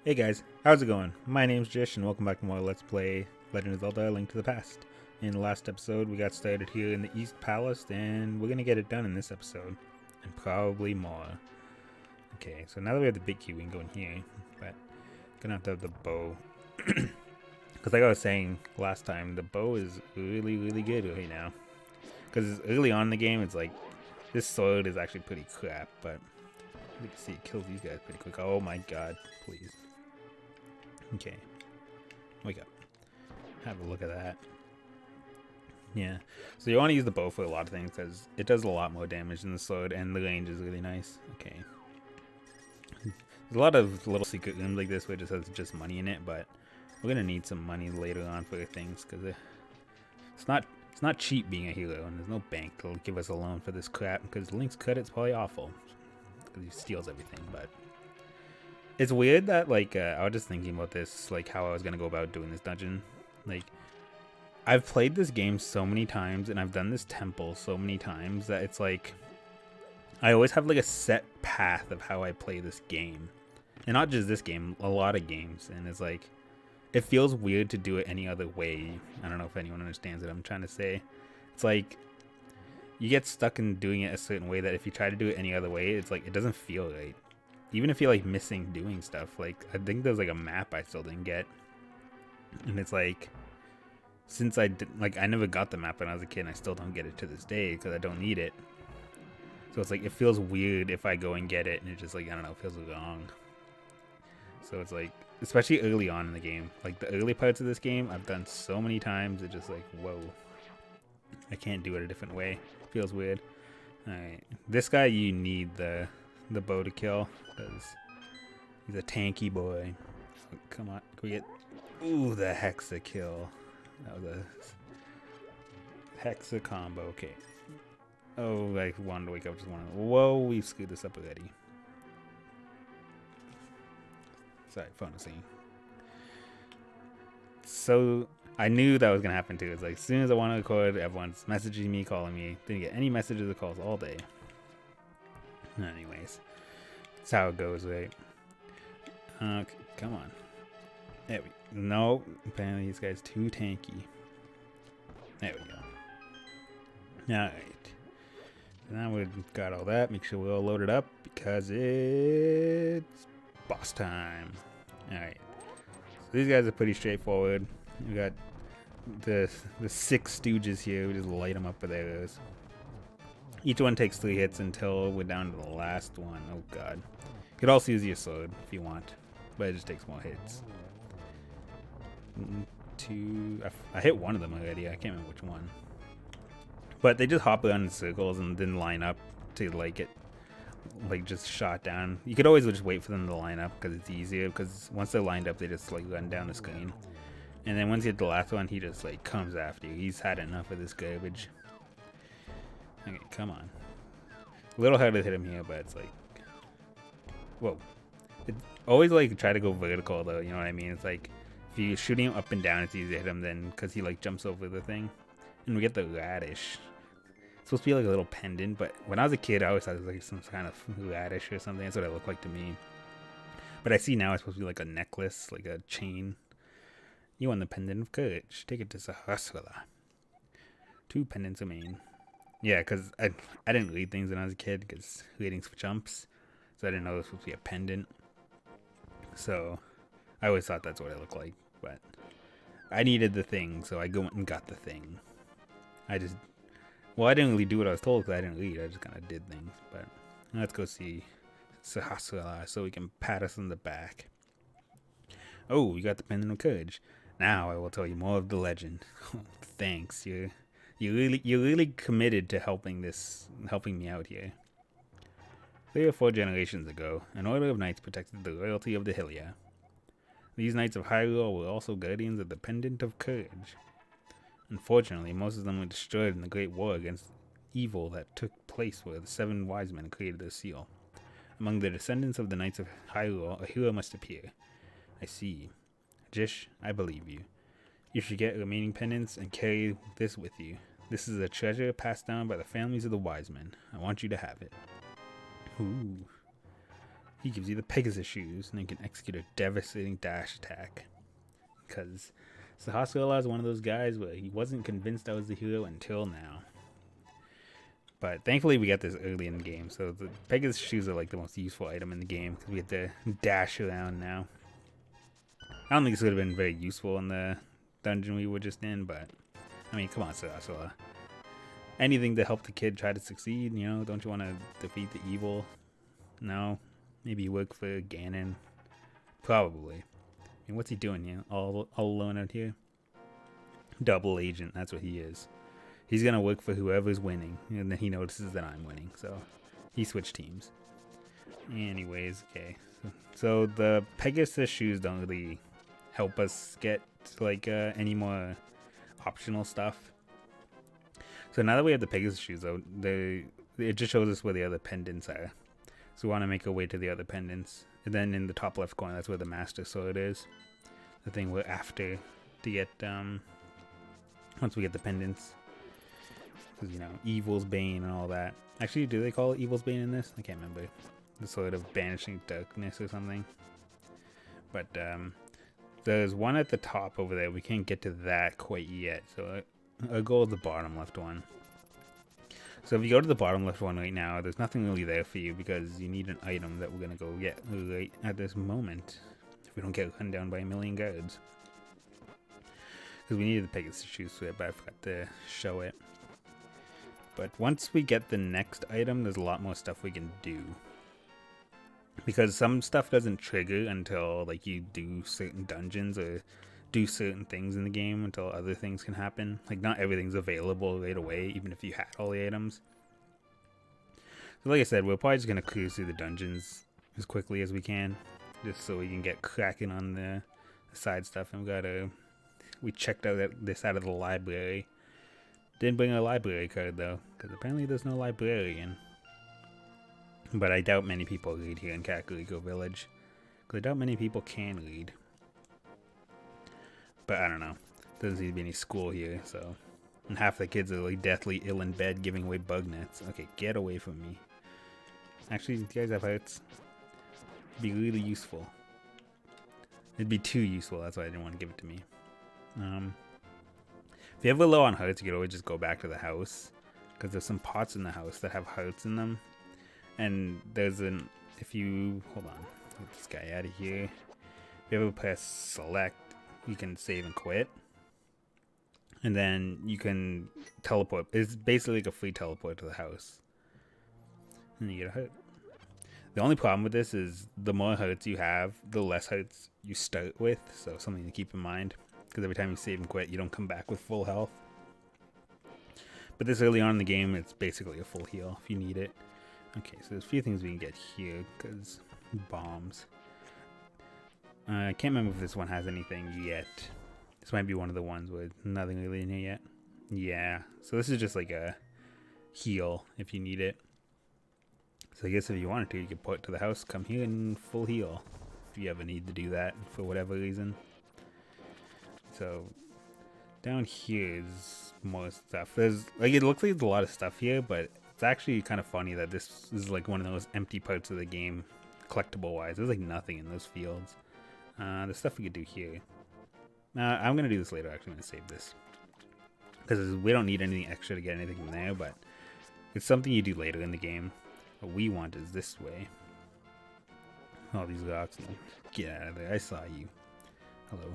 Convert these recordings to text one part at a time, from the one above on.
Hey guys, how's it going? My name's Jish and welcome back to more Let's Play Legend of Zelda: A Link to the Past. In the last episode, we got started here in the East Palace, and we're gonna get it done in this episode. And probably more. Okay, so now that we have the big key, we can go in here, but gonna have to have the bow. Because like I was saying last time, the bow is really good right now. Because early on in the game, it's like, this sword is actually pretty crap, but you can see it kills these guys pretty quick. Oh my god, please. Okay, wake up. Have a look at that. Yeah, so you want to use the bow for a lot of things because it does a lot more damage than the sword, and the range is really nice. Okay, there's a lot of little secret rooms like this where it just has just money in it, but we're gonna need some money later on for things because it's not cheap being a hero, and there's no bank to give us a loan for this crap because Link's credit's probably awful because he steals everything. But it's weird that, like, I was just thinking about this, like, how I was going to go about doing this dungeon. Like, I've played this game so many times, and I've done this temple so many times that it's like, I always have, like, a set path of how I play this game. And not just this game, a lot of games. And it's like, it feels weird to do it any other way. I don't know if anyone understands what I'm trying to say. It's like, you get stuck in doing it a certain way that if you try to do it any other way, it's like, it doesn't feel right. Even if you're like missing doing stuff, like I think there's like a map I still didn't get, and it's like, since I never got the map when I was a kid, and I still don't get it to this day because I don't need it. So it's like, it feels weird if I go and get it, and it just, like, I don't know, it feels wrong. So it's like, especially early on in the game, like the early parts of this game I've done so many times, it's just like, whoa, I can't do it a different way. It feels weird. All right, this guy you need the bow to kill because he's a tanky boy. So come on, can we get, ooh, the hexa kill. That was a hexa combo. Okay. Oh, I wanted to wake up, just wanted to, whoa, we screwed this up already. Sorry, phone scene. So I knew that was gonna happen too. It's like, as soon as I want to record, everyone's messaging me, calling me. Didn't get any messages or calls all day. Anyways, that's how it goes, right? Okay, come on. There we go. No, apparently this guy's too tanky. There we go. Alright. So now we've got all that. Make sure we're all loaded up because it's boss time. Alright. So these guys are pretty straightforward. We got the 6 stooges here. We just light them up with arrows. Each one takes 3 hits until we're down to the last one. Oh god. You could also use your sword if you want, but it just takes more hits. I hit one of them already. I can't remember which one. But they just hop around in circles and then line up to, like, get, like, just shot down. You could always just wait for them to line up because it's easier, because once they're lined up, they just, like, run down the screen. And then once you hit the last one, he just, like, comes after you. He's had enough of this garbage. Okay, come on. A little harder to hit him here, but it's like, whoa. It always, like, try to go vertical though, you know what I mean? It's like, if you're shooting him up and down, it's easy to hit him then, because he, like, jumps over the thing. And we get the radish. It's supposed to be like a little pendant, but when I was a kid, I always thought it was like some kind of radish or something. That's what it looked like to me. But I see now it's supposed to be like a necklace, like a chain. You won the pendant of courage. Take it to Sahasrara. 2 pendants remain. Yeah, because I didn't read things when I was a kid, because reading's for chumps. So I didn't know it was supposed to be a pendant. So I always thought that's what it looked like. But I needed the thing, so I went and got the thing. I didn't really do what I was told because I didn't read. I just kind of did things. But let's go see Sahasrara so we can pat us on the back. Oh, we got the pendant of courage. Now I will tell you more of the legend. Thanks, you're really committed to helping me out here. 3 or 4 generations ago, an order of knights protected the royalty of the Hylia. These knights of Hyrule were also guardians of the Pendant of Courage. Unfortunately, most of them were destroyed in the Great War against evil that took place where the 7 wise men created their seal. Among the descendants of the knights of Hyrule, a hero must appear. I see. Jish, I believe you. You should get remaining pendants and carry this with you. This is a treasure passed down by the families of the wise men. I want you to have it. Ooh. he gives you the Pegasus shoes, and you can execute a devastating dash attack. Because Sahasrara is one of those guys where he wasn't convinced I was the hero until now. But thankfully we got this early in the game, so the Pegasus shoes are like the most useful item in the game, because we get to dash around now. I don't think this would have been very useful in the dungeon we were just in, but I mean, come on, Sahasrara. Anything to help the kid try to succeed, you know? Don't you want to defeat the evil? No? Maybe you work for Ganon? Probably. I mean, what's he doing here? All alone out here? Double agent, that's what he is. He's gonna work for whoever's winning, and then he notices that I'm winning, so he switched teams. Anyways, okay. So the Pegasus shoes don't really help us get like any more optional stuff. So now that we have the Pegasus shoes, though, it just shows us where the other pendants are. So we want to make our way to the other pendants, and then in the top left corner, that's where the Master Sword is. The thing we're after to get once we get the pendants. Because, you know, Evil's Bane and all that. Actually, do they call it Evil's Bane in this? I can't remember. The sort of banishing darkness or something. But there's one at the top over there. We can't get to that quite yet. So I'll go with the bottom left one. So if you go to the bottom left one right now, there's nothing really there for you because you need an item that we're going to go get right at this moment. If we don't get gunned down by a million guards. Because we needed the Pegasus shoes for it, but I forgot to show it. But once we get the next item, there's a lot more stuff we can do. Because some stuff doesn't trigger until like you do certain dungeons or do certain things in the game until other things can happen. Like not everything's available right away, even if you had all the items. So like I said, we're probably just going to cruise through the dungeons as quickly as we can. Just so we can get cracking on the side stuff. And we checked out this out of the library. Didn't bring a library card though, because apparently there's no librarian. But I doubt many people read here in Kakariko Village. Because I doubt many people can read. But I don't know. Doesn't seem to be any school here, so. And half the kids are like deathly ill in bed giving away bug nets. Okay, get away from me. Actually, you guys have hearts. It'd be really useful. It'd be too useful, that's why I didn't want to give it to me. If you ever low on hearts, you could always just go back to the house. Because there's some pots in the house that have hearts in them. And there's if you, hold on, get this guy out of here. If you ever press select, you can save and quit. And then you can teleport. It's basically like a free teleport to the house. And you get a heart. The only problem with this is the more hearts you have, the less hearts you start with. So something to keep in mind. Because every time you save and quit, you don't come back with full health. But this early on in the game, it's basically a full heal if you need it. Okay, so there's a few things we can get here, because bombs. I can't remember if this one has anything yet. This might be one of the ones with nothing really in here yet. Yeah, so this is just like a heal if you need it. So I guess if you wanted to, you could put it to the house, come here and full heal. If you ever need to do that for whatever reason. So down here is more stuff. There's like, it looks like there's a lot of stuff here, but it's actually kind of funny that this is like one of those empty parts of the game, collectible wise. There's like nothing in those fields. The stuff we could do here. I'm gonna do this later. Actually, I'm gonna save this because we don't need anything extra to get anything from there, but it's something you do later in the game. What we want is this way. All these rocks. Get out of there! I saw you. Hello. ...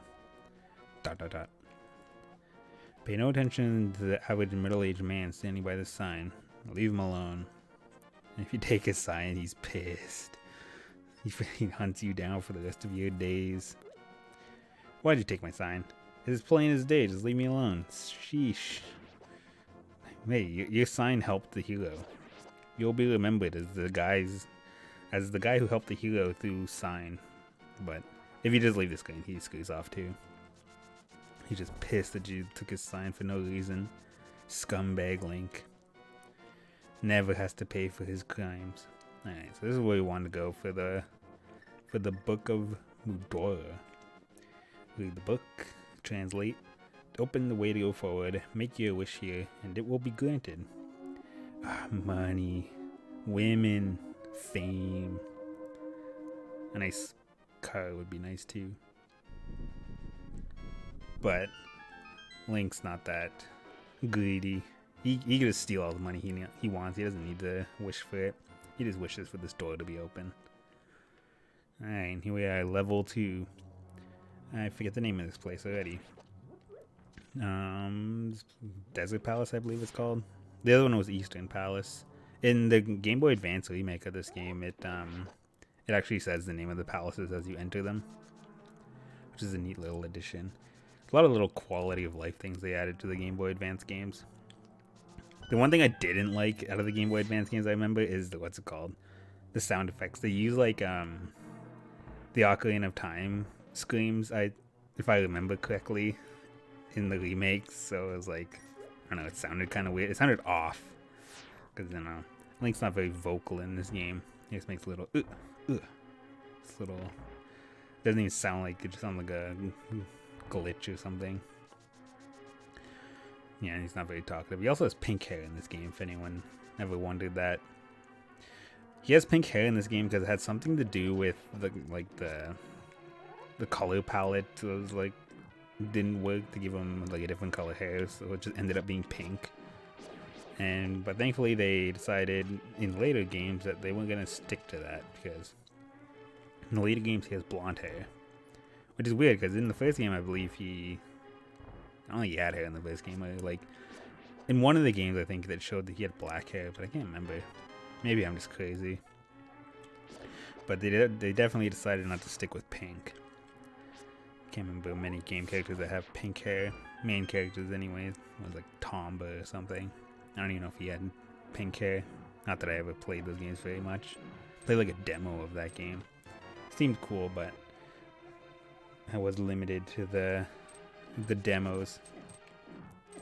Pay no attention to the average middle-aged man standing by this sign. Leave him alone. And if you take his sign, he's pissed. He hunts you down for the rest of your days. Why'd you take my sign? It's plain as day. Just leave me alone. Sheesh. Hey, your sign helped the hero. You'll be remembered as the guy who helped the hero through sign. But if you just leave this guy, he screws off too. He's just pissed that you took his sign for no reason. Scumbag Link. Never has to pay for his crimes. Alright, so this is where we want to go for the Book of Mudora. Read the book, translate, open the way to go forward, make your wish here, and it will be granted. Money, women, fame. A nice car would be nice too. But Link's not that greedy. He can just steal all the money he wants. He doesn't need to wish for it. He just wishes for this door to be open. Alright, here we are, level 2. I forget the name of this place already. Desert Palace, I believe it's called. The other one was Eastern Palace. In the Game Boy Advance remake of this game, it actually says the name of the palaces as you enter them, which is a neat little addition. A lot of little quality of life things they added to the Game Boy Advance games. The one thing I didn't like out of the Game Boy Advance games I remember is what's it called? The sound effects. They use like the Ocarina of Time screams, if I remember correctly, in the remakes. So it was like, I don't know, it sounded kind of weird. It sounded off. Because, you know, Link's not very vocal in this game. He just makes a little, this little, doesn't even sound like, it just sounds like a glitch or something. Yeah, he's not very talkative. He also has pink hair in this game, if anyone ever wondered that. He has pink hair in this game because it had something to do with the color palette. So it was like, didn't work to give him like a different color hair, so it just ended up being pink. But thankfully they decided in later games that they weren't gonna stick to that, because in the later games he has blonde hair, which is weird because in the first game I believe I don't think he had hair in the first game. Like in one of the games I think that showed that he had black hair, but I can't remember. Maybe I'm just crazy. But they definitely decided not to stick with pink. Can't remember many game characters that have pink hair. Main characters anyways. It was like Tomba or something. I don't even know if he had pink hair. Not that I ever played those games very much. Played like a demo of that game. Seemed cool, but I was limited to the demos.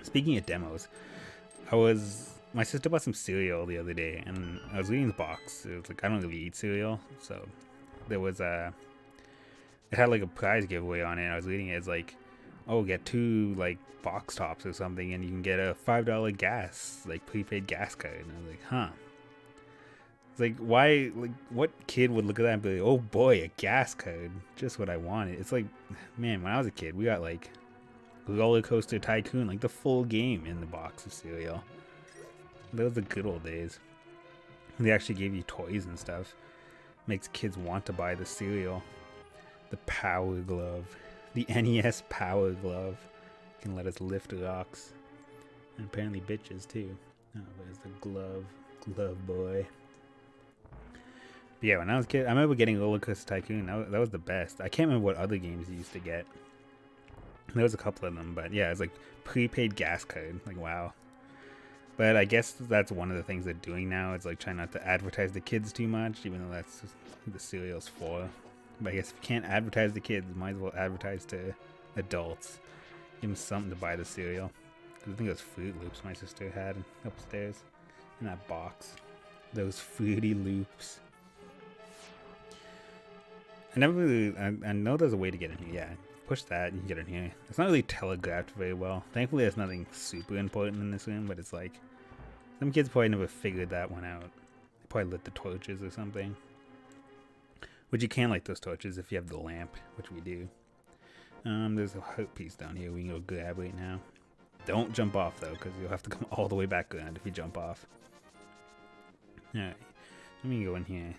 Speaking of demos, my sister bought some cereal the other day, and I was reading the box. It was like, I don't really eat cereal, so there was it had like a prize giveaway on it. I was reading it. It's like, oh, get 2 like box tops or something, and you can get a $5 gas, like prepaid gas card. And I was like, huh. It's like, why? Like, what kid would look at that and be like, oh boy, a gas card, just what I wanted. It's like, man, when I was a kid, we got like Roller Coaster Tycoon, like the full game in the box of cereal. Those are the good old days. They actually gave you toys and stuff. Makes kids want to buy the cereal. The Power Glove. The NES Power Glove. Can let us lift rocks. And apparently bitches too. Oh, there's the glove boy. But yeah, when I was a kid, I remember getting Roller Coaster Tycoon. That was the best. I can't remember what other games you used to get. There was a couple of them, but yeah, it's like prepaid gas card. Like, wow. But I guess that's one of the things they're doing now. It's like trying not to advertise the kids too much, even though that's who the cereal's for. But I guess if you can't advertise the kids, you might as well advertise to adults. Give them something to buy the cereal. I think those Fruit Loops my sister had upstairs in that box. Those Fruity Loops. I know there's a way to get in here. Yeah, push that, you can get in here. It's not really telegraphed very well. Thankfully, there's nothing super important in this room, but it's like, some kids probably never figured that one out. They probably lit the torches or something. Which you can light those torches if you have the lamp, which we do. There's a heart piece down here we can go grab right now. Don't jump off though, because you'll have to come all the way back around if you jump off. Alright, let me go in here.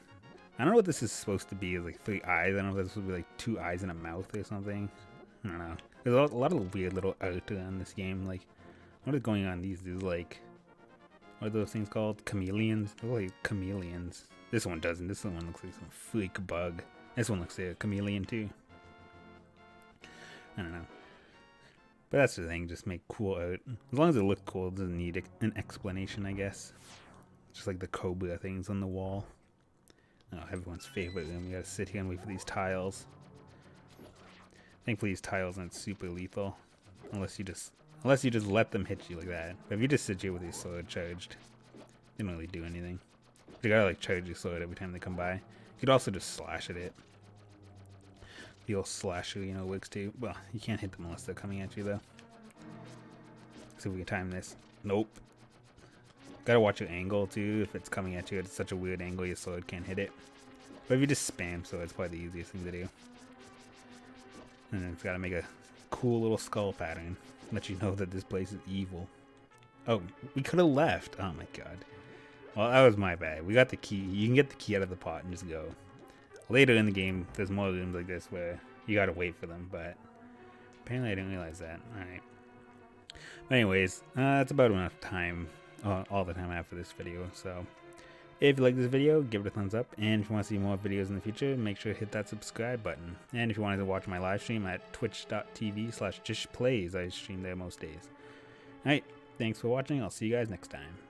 I don't know what this is supposed to be, like 3 eyes. I don't know if this is supposed to be like 2 eyes and a mouth or something. I don't know. There's a lot of weird little art around this game. Like, what is going on? These like, what are those things called? Chameleons? They're like chameleons. This one doesn't. This one looks like some freak bug. This one looks like a chameleon too. I don't know. But that's the thing, just make cool art. As long as it looks cool, it doesn't need an explanation, I guess. Just like the Cobra things on the wall. Oh, everyone's favorite room. We gotta sit here and wait for these tiles. Thankfully these tiles aren't super lethal. Unless you just let them hit you like that. But if you just sit here with your sword charged, they don't really do anything. You gotta like charge your sword every time they come by. You could also just slash at it. The old slasher, you know, works too. Well, you can't hit them unless they're coming at you though. Let's see if we can time this. Nope. Gotta watch your angle too. If it's coming at you at such a weird angle, your sword can't hit it. But if you just spam, so it's probably the easiest thing to do. And then it's got to make a cool little skull pattern. Let you know that this place is evil. Oh, we could have left. Oh my god. Well, that was my bad. We got the key. You can get the key out of the pot and just go. Later in the game, there's more rooms like this where you gotta wait for them, but apparently I didn't realize that. Alright. Anyways, that's about enough time, all the time I have for this video, so if you like this video, give it a thumbs up, and if you want to see more videos in the future, make sure to hit that subscribe button. And if you wanted to watch my live stream at twitch.tv/jishplays, I stream there most days. Alright, thanks for watching, I'll see you guys next time.